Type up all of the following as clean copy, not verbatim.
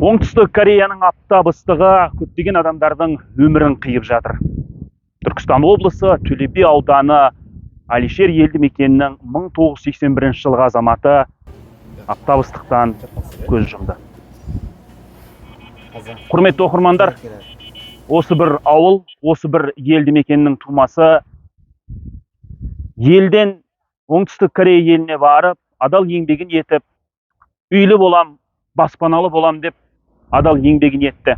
Оңтүстік Кореяның аптап ыстығы көптеген адамдардың өмірін қиып жатыр. Түркістан облысы Төле би ауданы Алишер елді мекенінің 1981 жылғы азаматы аптап ыстықтан көз жұмды. Құрметті оқырмандар, осы бір ауыл, осы бір елді мекеннің тумасы елден Оңтүстік Корея еліне барып, адал еңбегін етіп, үйлі болам, баспаналы болам деп адал еңбегін етті.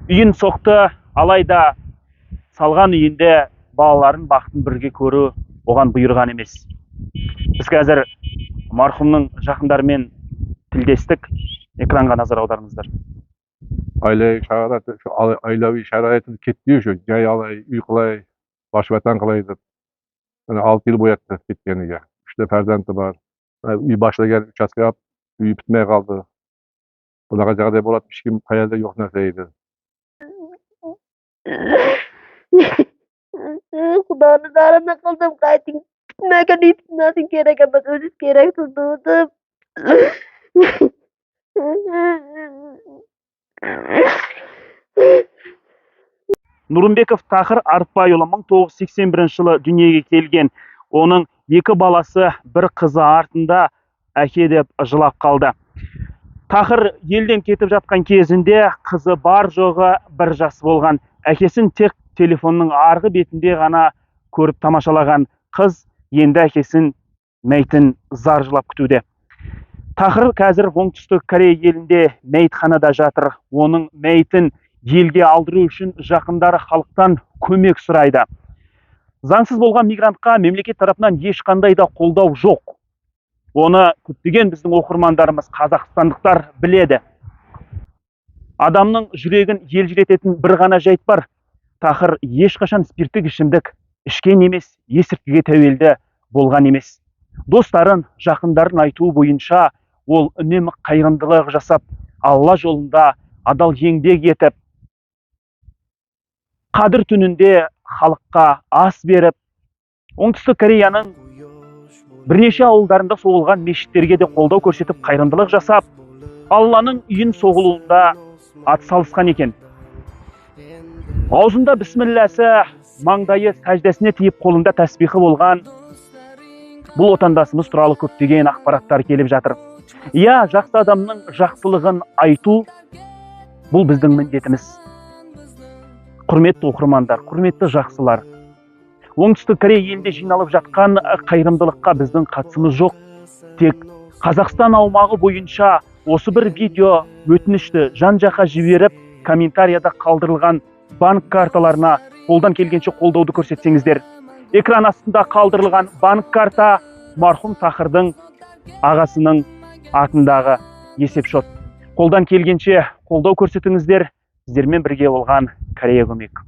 Үйін соқты, алайда салған үйінде балаларын бақытын бірге көру оған бұйырған емес. Біз қазір марқұмның жақындарымен тілдестік. Экранға назар аударыңыздар. Ailevi şaraitin kettiği şu, jay alay, uykulay, başvatan kılay deb. 6 yıl boyattı ketganiga. 3 farzandi bor. Uy boshlagan uchastka uy bitmay qoldi. Bunaqa jag'day bo'ladi, hech kim qayerda yo'q narsa edi. Xudoning zarini qildim, qayting. Bitmagan uy bitmasin kerak emas, o'ziz kerak turdim. Нұрымбеков Тахыр Артбайұлы 1981 жылы дүниеге келген. Оның 2 баласы, 1 қызы артында әке деп жылап қалды. Тахыр елден кетіп жатқан кезінде қызы бар жоғы 1 жас болған. Әкесін тек телефонның арғы бетінде ғана көріп тамашалаған қыз енді әкесін мәйтін зар жылап күтуде. Тахыр қазір Оңтүстік Корея елінде мәйтханада жатыр. Оның мәйтін елге алдыру үшін жақындары халықтан көмек сұрайды. Заңсыз болған мигрантқа мемлекет тарапынан ешқандай да қолдау жоқ. Оны көптеген біздің оқырмандарымыз, қазақстандықтар біледі. Адамның жүрегін елжірететін бір ғана жайт бар. Тахыр ешқашан спирттік ішімдік ішкен емес, есірткіге тәуелді болған емес. Достарын, жақындарын айтуы бойынша ол үнемі қайырымдылық жасап, Алла жолында адал еңбек етіп, қадір түнінде халыққа ас беріп, Оңтүстік Кореяның бірнеше ауылдарында соғылған мешіттерге де қолдау көрсетіп, қайырымдылық жасап, Алланың үйін соғылуында атсалысқан екен. Аузында бісмілләсі, маңдайы сәждесіне тиіп, қолында тәсбихі болған бұл отандасымыз туралы көптеген ақпараттар келіп жатыр. Иә, жақсы адамның жақсылығын айту бұл біздің міндетіміз. Құрметті оқырмандар, құрметті жақсылар. Оңтүстік Корея елінде жиналып жатқан қайырымдылыққа біздің қатысымыз жоқ. Тек Қазақстан аумағы бойынша осы бір видео өтінішті жан-жаққа жіберіп, комментарияда қалдырылған банк карталарына қолдан келгенше қолдауды көрсетсеңіздер. Экран астында қалдырылған банк карта марқұм Тахырдың ағасының атындағы есепшот. Қолдан келгенше қолдау көрсетіңіздер. Сіздермен бірге болған Корея көмек.